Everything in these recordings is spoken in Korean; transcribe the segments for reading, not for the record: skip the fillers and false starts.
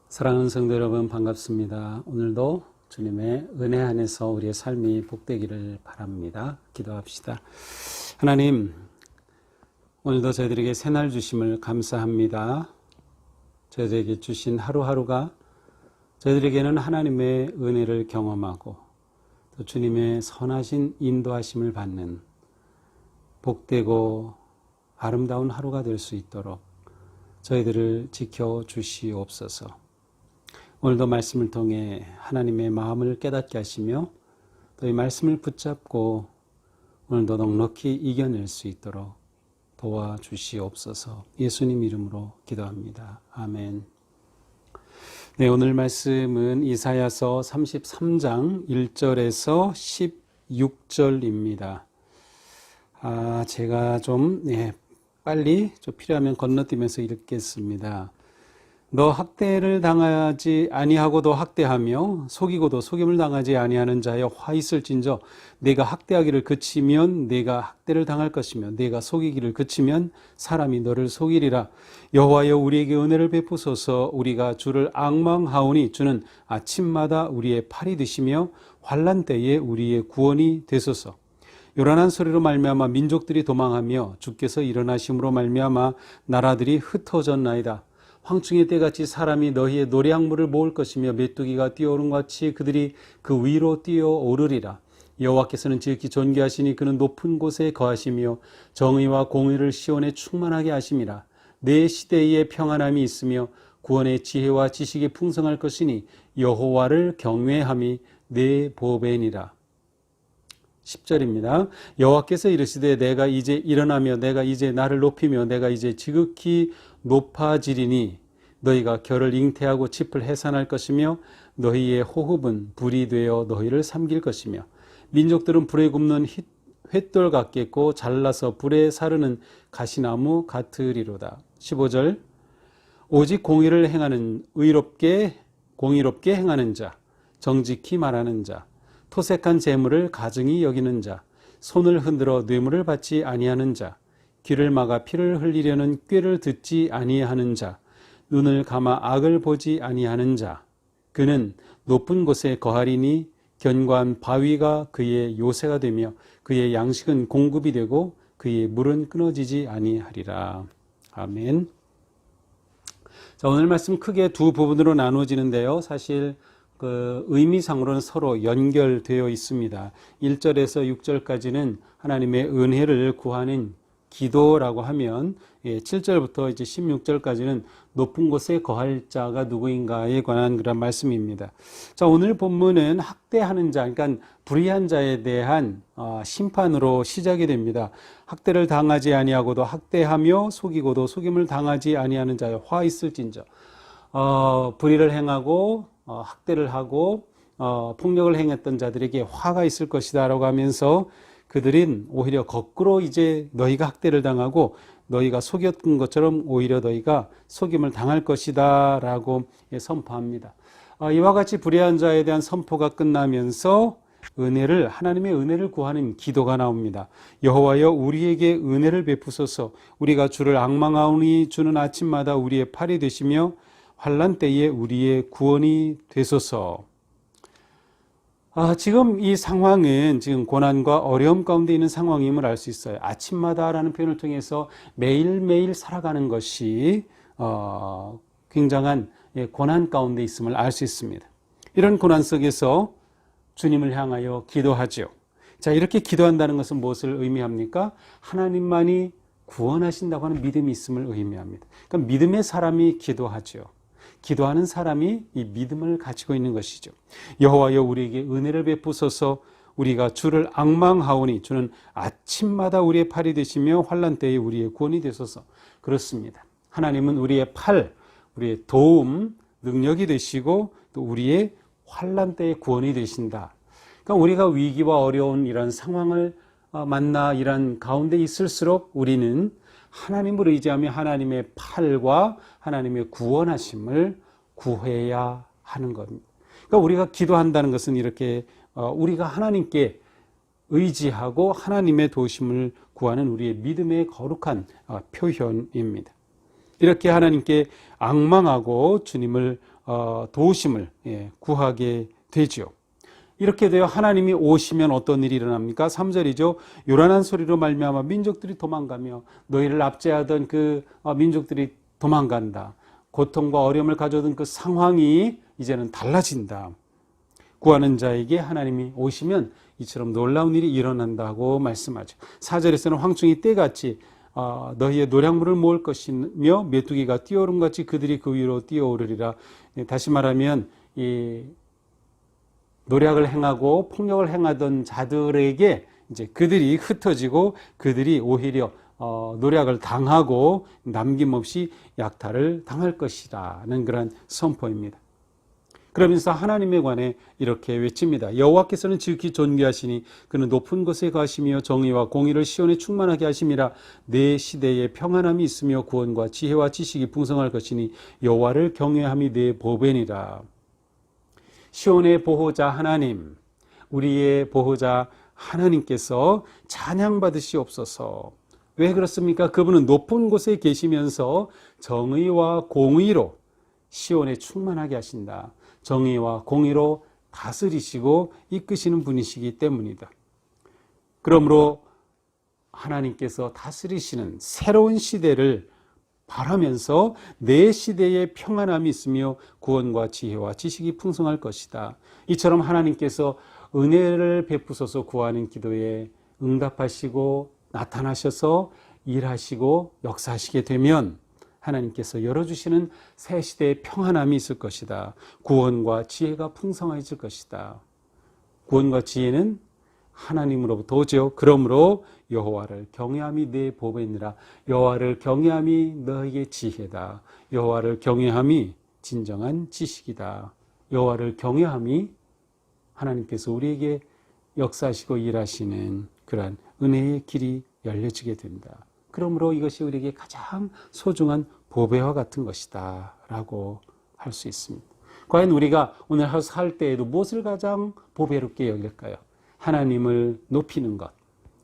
사랑하는 성도 여러분 반갑습니다. 오늘도 주님의 은혜 안에서 우리의 삶이 복되기를 바랍니다. 기도합시다. 하나님, 오늘도 저희들에게 새날 주심을 감사합니다. 저희들에게 주신 하루하루가 저희들에게는 하나님의 은혜를 경험하고 또 주님의 선하신 인도하심을 받는 복되고 아름다운 하루가 될 수 있도록 저희들을 지켜주시옵소서. 오늘도 말씀을 통해 하나님의 마음을 깨닫게 하시며 또 이 말씀을 붙잡고 오늘도 넉넉히 이겨낼 수 있도록 도와주시옵소서. 예수님 이름으로 기도합니다. 아멘. 네, 오늘 말씀은 이사야서 33장 1절에서 16절입니다. 제가 빨리 필요하면 건너뛰면서 읽겠습니다. 너 학대를 당하지 아니하고도 학대하며 속이고도 속임을 당하지 아니하는 자여 화 있을진저 내가 학대하기를 그치면 내가 학대를 당할 것이며 내가 속이기를 그치면 사람이 너를 속이리라. 여호와여 우리에게 은혜를 베푸소서. 우리가 주를 앙망하오니 주는 아침마다 우리의 팔이 되시며 환난 때에 우리의 구원이 되소서. 요란한 소리로 말미암아 민족들이 도망하며 주께서 일어나심으로 말미암아 나라들이 흩어졌나이다. 황충의 때같이 사람이 너희의 노량물을 모을 것이며 메뚜기가 뛰어오른 것 같이 그들이 그 위로 뛰어오르리라. 여호와께서는 지극히 존귀하시니 그는 높은 곳에 거하시며 정의와 공의를 시온에 충만하게 하심이라. 내 시대에 평안함이 있으며 구원의 지혜와 지식이 풍성할 것이니 여호와를 경외함이 내 보배니라. 10절입니다. 여호와께서 이르시되 내가 이제 일어나며 내가 이제 나를 높이며 내가 이제 지극히 높아지리니 너희가 결을 잉태하고 칩을 해산할 것이며 너희의 호흡은 불이 되어 너희를 삼킬 것이며 민족들은 불에 굽는 횃돌 같겠고 잘라서 불에 사르는 가시나무 같으리로다. 15절 오직 공의를 행하는 공의롭게 행하는 자 정직히 말하는 자 토색한 재물을 가증히 여기는 자 손을 흔들어 뇌물을 받지 아니하는 자 귀를 막아 피를 흘리려는 꾀를 듣지 아니하는 자 눈을 감아 악을 보지 아니하는 자 그는 높은 곳에 거하리니 견고한 바위가 그의 요새가 되며 그의 양식은 공급이 되고 그의 물은 끊어지지 아니하리라. 아멘. 자, 오늘 말씀 크게 두 부분으로 나누어지는데요. 사실 의미상으로는 서로 연결되어 있습니다. 1절에서 6절까지는 하나님의 은혜를 구하는 기도라고 하면 7절부터 이제 16절까지는 높은 곳에 거할 자가 누구인가에 관한 그런 말씀입니다. 자, 오늘 본문은 학대하는 자, 그러니까 불의한 자에 대한 심판으로 시작이 됩니다. 학대를 당하지 아니하고도 학대하며 속이고도 속임을 당하지 아니하는 자여 화 있을진저. 불의를 행하고 학대를 하고 폭력을 행했던 자들에게 화가 있을 것이다 라고 하면서 그들은 오히려 거꾸로 이제 너희가 학대를 당하고 너희가 속였던 것처럼 오히려 너희가 속임을 당할 것이다 라고 선포합니다. 이와 같이 불의한 자에 대한 선포가 끝나면서 하나님의 은혜를 구하는 기도가 나옵니다. 여호와여 우리에게 은혜를 베푸소서. 우리가 주를 앙망하오니 주는 아침마다 우리의 팔이 되시며 환난 때에 우리의 구원이 되소서. 지금 이 상황은 지금 고난과 어려움 가운데 있는 상황임을 알 수 있어요. 아침마다라는 표현을 통해서 매일매일 살아가는 것이 굉장한 고난 가운데 있음을 알 수 있습니다. 이런 고난 속에서 주님을 향하여 기도하죠. 자, 이렇게 기도한다는 것은 무엇을 의미합니까? 하나님만이 구원하신다고 하는 믿음이 있음을 의미합니다. 그러니까 믿음의 사람이 기도하죠. 기도하는 사람이 이 믿음을 가지고 있는 것이죠. 여호와여 우리에게 은혜를 베푸소서. 우리가 주를 앙망하오니 주는 아침마다 우리의 팔이 되시며 환난 때에 우리의 구원이 되소서. 그렇습니다. 하나님은 우리의 팔, 우리의 도움, 능력이 되시고 또 우리의 환난 때에 구원이 되신다. 그러니까 우리가 위기와 어려운 이런 상황을 만나 이런 가운데 있을수록 우리는 하나님을 의지하며 하나님의 팔과 하나님의 구원하심을 구해야 하는 겁니다. 그러니까 우리가 기도한다는 것은 이렇게 우리가 하나님께 의지하고 하나님의 도우심을 구하는 우리의 믿음의 거룩한 표현입니다. 이렇게 하나님께 앙망하고 주님을 도우심을 구하게 되죠. 이렇게 되어 하나님이 오시면 어떤 일이 일어납니까? 3절이죠. 요란한 소리로 말미암아 민족들이 도망가며 너희를 압제하던 그 민족들이 도망간다. 고통과 어려움을 가져오던 그 상황이 이제는 달라진다. 구하는 자에게 하나님이 오시면 이처럼 놀라운 일이 일어난다고 말씀하죠. 4절에서는 황충이 때같이 너희의 노량물을 모을 것이며 메뚜기가 뛰어오름같이 그들이 그 위로 뛰어오르리라. 다시 말하면 이 노략을 행하고 폭력을 행하던 자들에게 이제 그들이 흩어지고 그들이 오히려 노략을 당하고 남김없이 약탈을 당할 것이라는 그런 선포입니다. 그러면서 하나님에 관해 이렇게 외칩니다. 여호와께서는 지극히 존귀하시니 그는 높은 곳에 가시며 정의와 공의를 시온에 충만하게 하심이라. 내 시대에 평안함이 있으며 구원과 지혜와 지식이 풍성할 것이니 여호와를 경외함이 내 보배니라. 시온의 보호자 하나님, 우리의 보호자 하나님께서 찬양받으시옵소서. 왜 그렇습니까? 그분은 높은 곳에 계시면서 정의와 공의로 시온에 충만하게 하신다. 정의와 공의로 다스리시고 이끄시는 분이시기 때문이다. 그러므로 하나님께서 다스리시는 새로운 시대를 바라면서 내 시대에 평안함이 있으며 구원과 지혜와 지식이 풍성할 것이다. 이처럼 하나님께서 은혜를 베푸소서 구하는 기도에 응답하시고 나타나셔서 일하시고 역사하시게 되면 하나님께서 열어주시는 새 시대의 평안함이 있을 것이다. 구원과 지혜가 풍성해질 것이다. 구원과 지혜는 하나님으로부터 오죠. 그러므로 여호와를 경외함이 내 보배니라. 여호와를 경외함이 너희의 지혜다. 여호와를 경외함이 진정한 지식이다. 여호와를 경외함이 하나님께서 우리에게 역사하시고 일하시는 그러한 은혜의 길이 열려지게 된다. 그러므로 이것이 우리에게 가장 소중한 보배와 같은 것이다 라고 할 수 있습니다. 과연 우리가 오늘 하루 살 때에도 무엇을 가장 보배롭게 여길까요? 하나님을 높이는 것,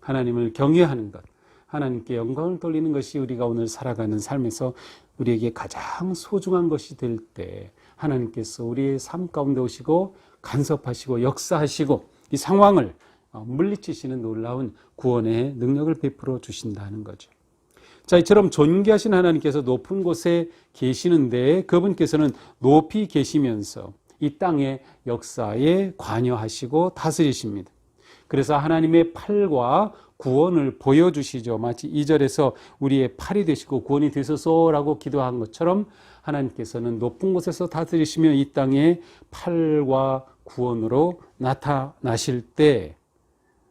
하나님을 경외하는 것, 하나님께 영광을 돌리는 것이 우리가 오늘 살아가는 삶에서 우리에게 가장 소중한 것이 될 때 하나님께서 우리의 삶 가운데 오시고 간섭하시고 역사하시고 이 상황을 물리치시는 놀라운 구원의 능력을 베풀어 주신다는 거죠. 자, 이처럼 존귀하신 하나님께서 높은 곳에 계시는데 그분께서는 높이 계시면서 이 땅의 역사에 관여하시고 다스리십니다. 그래서 하나님의 팔과 구원을 보여주시죠. 마치 2절에서 우리의 팔이 되시고 구원이 되소서라고 기도한 것처럼 하나님께서는 높은 곳에서 다스리시며 이 땅의 팔과 구원으로 나타나실 때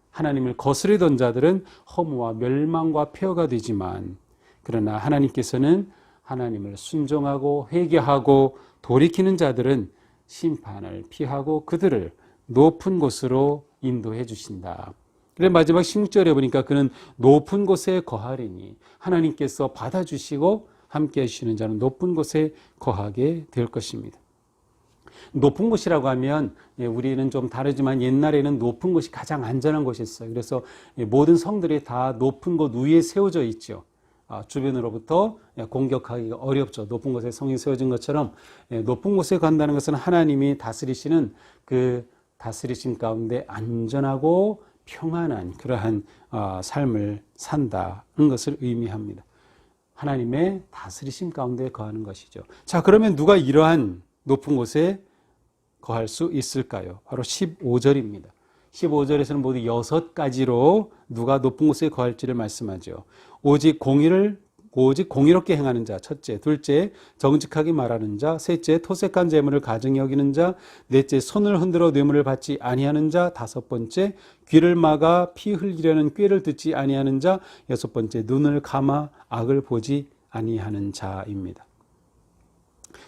하나님을 거스르던 자들은 허무와 멸망과 폐허가 되지만 그러나 하나님께서는 하나님을 순종하고 회개하고 돌이키는 자들은 심판을 피하고 그들을 높은 곳으로 인도해 주신다. 그래 마지막 16절에 보니까 그는 높은 곳에 거하리니 하나님께서 받아주시고 함께 하시는 자는 높은 곳에 거하게 될 것입니다. 높은 곳이라고 하면 우리는 좀 다르지만 옛날에는 높은 곳이 가장 안전한 곳이었어요. 그래서 모든 성들이 다 높은 곳 위에 세워져 있죠. 주변으로부터 공격하기가 어렵죠. 높은 곳에 성이 세워진 것처럼 높은 곳에 간다는 것은 하나님이 다스리시는 그 다스리심 가운데 안전하고 평안한 그러한 삶을 산다는 것을 의미합니다. 하나님의 다스리심 가운데 거하는 것이죠. 자, 그러면 누가 이러한 높은 곳에 거할 수 있을까요? 바로 15절입니다. 15절에서는 모두 6가지로 누가 높은 곳에 거할지를 말씀하죠. 오직 공의롭게 행하는 자, 첫째. 둘째, 정직하게 말하는 자. 셋째, 토색한 재물을 가증히 여기는 자. 넷째, 손을 흔들어 뇌물을 받지 아니하는 자. 다섯 번째, 귀를 막아 피 흘리려는 꾀를 듣지 아니하는 자. 여섯 번째, 눈을 감아 악을 보지 아니하는 자입니다.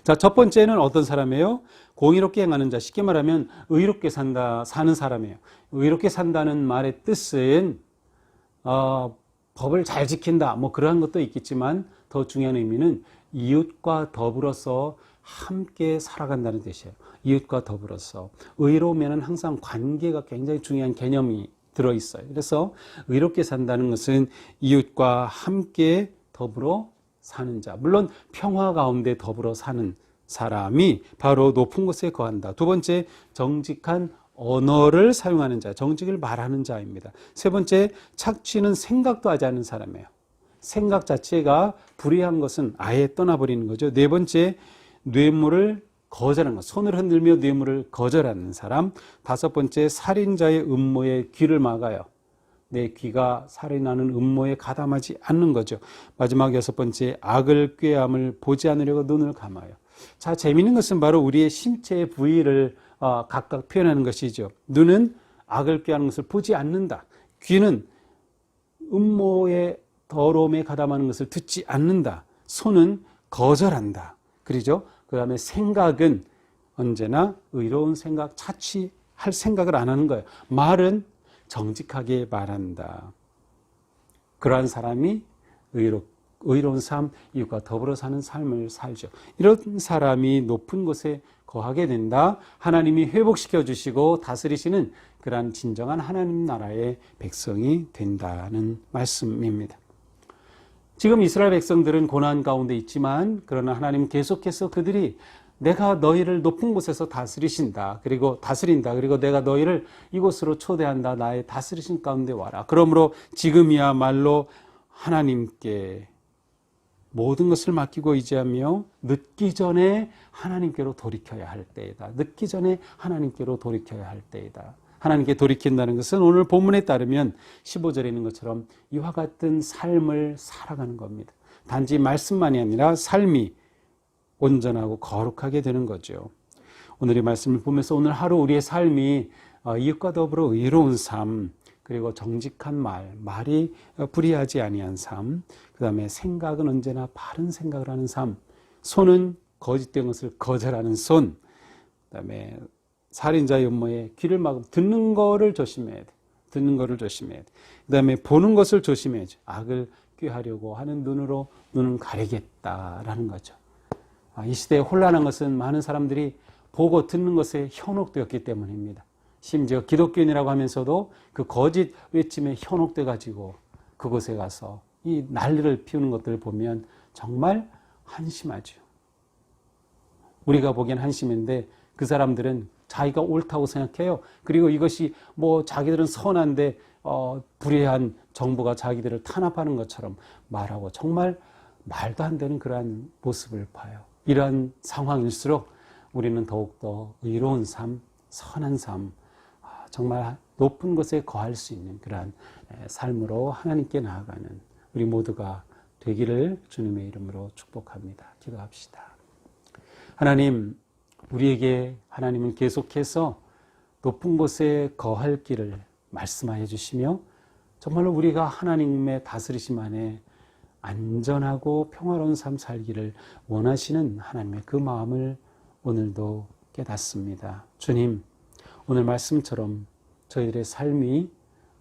자, 첫 번째는 어떤 사람이에요? 공의롭게 행하는 자, 쉽게 말하면 의롭게 사는 사람이에요. 의롭게 산다는 말의 뜻은 법을 잘 지킨다, 뭐 그러한 것도 있겠지만 더 중요한 의미는 이웃과 더불어서 함께 살아간다는 뜻이에요. 이웃과 더불어서. 의로우면 항상 관계가 굉장히 중요한 개념이 들어있어요. 그래서 의롭게 산다는 것은 이웃과 함께 더불어 사는 자, 물론 평화 가운데 더불어 사는 사람이 바로 높은 곳에 거한다. 두 번째, 정직한 언어를 사용하는 자, 정직을 말하는 자입니다. 세 번째, 착취는 생각도 하지 않는 사람이에요. 생각 자체가 불의한 것은 아예 떠나버리는 거죠. 네 번째, 뇌물을 거절하는 것, 손을 흔들며 뇌물을 거절하는 사람. 다섯 번째, 살인자의 음모에 귀를 막아요. 내 귀가 살인하는 음모에 가담하지 않는 거죠. 마지막 여섯 번째, 악을 꾀함을 보지 않으려고 눈을 감아요. 자, 재미있는 것은 바로 우리의 신체의 부위를 각각 표현하는 것이죠. 눈은 악을 꾀하는 것을 보지 않는다. 귀는 음모의 더러움에 가담하는 것을 듣지 않는다. 손은 거절한다. 그러죠? 그 다음에 생각은 언제나 의로운 생각, 차치할 생각을 안 하는 거예요. 말은 정직하게 말한다. 그러한 사람이 의로운 삶, 이웃과 더불어 사는 삶을 살죠. 이런 사람이 높은 곳에 거하게 된다. 하나님이 회복시켜 주시고 다스리시는 그러한 진정한 하나님 나라의 백성이 된다는 말씀입니다. 지금 이스라엘 백성들은 고난 가운데 있지만 그러나 하나님 계속해서 그들이 내가 너희를 높은 곳에서 다스리신다. 그리고 다스린다. 그리고 내가 너희를 이곳으로 초대한다. 나의 다스리신 가운데 와라. 그러므로 지금이야말로 하나님께 모든 것을 맡기고 의지하며 늦기 전에 하나님께로 돌이켜야 할 때이다. 늦기 전에 하나님께로 돌이켜야 할 때이다. 하나님께 돌이킨다는 것은 오늘 본문에 따르면 15절에 있는 것처럼 이와 같은 삶을 살아가는 겁니다. 단지 말씀만이 아니라 삶이 온전하고 거룩하게 되는 거죠. 오늘의 말씀을 보면서 오늘 하루 우리의 삶이 이웃과 더불어 의로운 삶, 그리고 정직한 말이 불의하지 아니한 삶, 그 다음에 생각은 언제나 바른 생각을 하는 삶, 손은 거짓된 것을 거절하는 손, 그 다음에 살인자의 음모에 귀를 막으면 듣는 거를 조심해야 돼. 듣는 거를 조심해야 돼. 그 다음에 보는 것을 조심해야죠. 악을 꾀하려고 하는 눈으로 눈은 가리겠다라는 거죠. 이 시대에 혼란한 것은 많은 사람들이 보고 듣는 것에 현혹되었기 때문입니다. 심지어 기독교인이라고 하면서도 그 거짓 외침에 현혹돼 가지고 그곳에 가서 이 난리를 피우는 것들을 보면 정말 한심하죠. 우리가 보기엔 한심인데 그 사람들은 자기가 옳다고 생각해요. 그리고 이것이 자기들은 선한데 불의한 정부가 자기들을 탄압하는 것처럼 말하고 정말 말도 안 되는 그러한 모습을 봐요. 이러한 상황일수록 우리는 더욱더 의로운 삶, 선한 삶, 정말 높은 곳에 거할 수 있는 그러한 삶으로 하나님께 나아가는 우리 모두가 되기를 주님의 이름으로 축복합니다. 기도합시다. 하나님, 우리에게 하나님은 계속해서 높은 곳에 거할 길을 말씀하여 주시며 정말로 우리가 하나님의 다스리심 안에 안전하고 평화로운 삶 살기를 원하시는 하나님의 그 마음을 오늘도 깨닫습니다. 주님, 오늘 말씀처럼 저희들의 삶이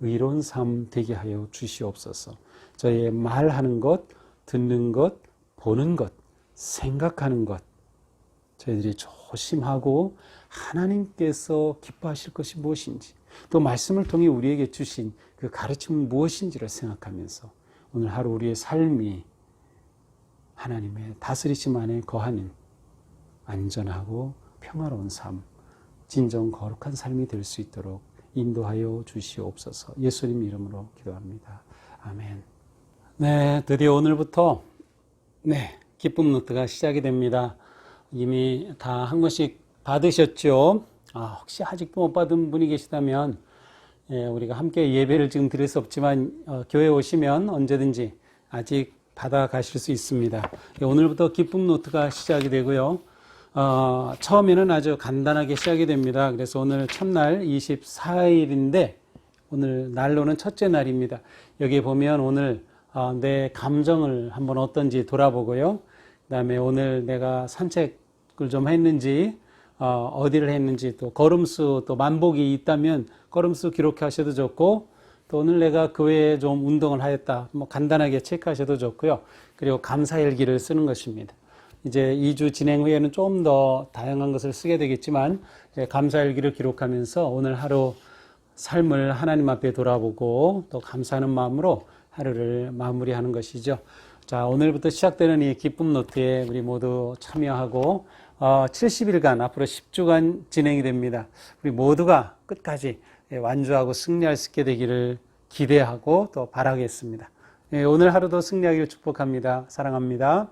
의로운 삶 되게 하여 주시옵소서. 저희의 말하는 것, 듣는 것, 보는 것, 생각하는 것, 저희들이 조심하고 하나님께서 기뻐하실 것이 무엇인지, 또 말씀을 통해 우리에게 주신 그 가르침은 무엇인지를 생각하면서 오늘 하루 우리의 삶이 하나님의 다스리심 안에 거하는 안전하고 평화로운 삶, 진정 거룩한 삶이 될 수 있도록 인도하여 주시옵소서. 예수님 이름으로 기도합니다. 아멘. 네, 드디어 오늘부터 기쁨 노트가 시작이 됩니다. 이미 다 한 권씩 받으셨죠? 혹시 아직도 못 받은 분이 계시다면 우리가 함께 예배를 지금 드릴 수 없지만 교회 오시면 언제든지 아직 받아가실 수 있습니다. 오늘부터 기쁨 노트가 시작이 되고요. 처음에는 아주 간단하게 시작이 됩니다. 그래서 오늘 첫날 24일인데 오늘 날로는 첫째 날입니다. 여기 보면 오늘 내 감정을 한번 어떤지 돌아보고요. 그 다음에 오늘 내가 산책을 좀 했는지 어디를 했는지, 또 걸음수, 또 만복이 있다면 걸음수 기록하셔도 좋고, 또 오늘 내가 그 외에 좀 운동을 하였다, 간단하게 체크하셔도 좋고요. 그리고 감사일기를 쓰는 것입니다. 이제 2주 진행 후에는 좀 더 다양한 것을 쓰게 되겠지만 감사일기를 기록하면서 오늘 하루 삶을 하나님 앞에 돌아보고 또 감사하는 마음으로 하루를 마무리하는 것이죠. 자, 오늘부터 시작되는 이 기쁨 노트에 우리 모두 참여하고 70일간 앞으로 10주간 진행이 됩니다. 우리 모두가 끝까지 완주하고 승리할 수 있게 되기를 기대하고 또 바라겠습니다. 오늘 하루도 승리하기를 축복합니다. 사랑합니다.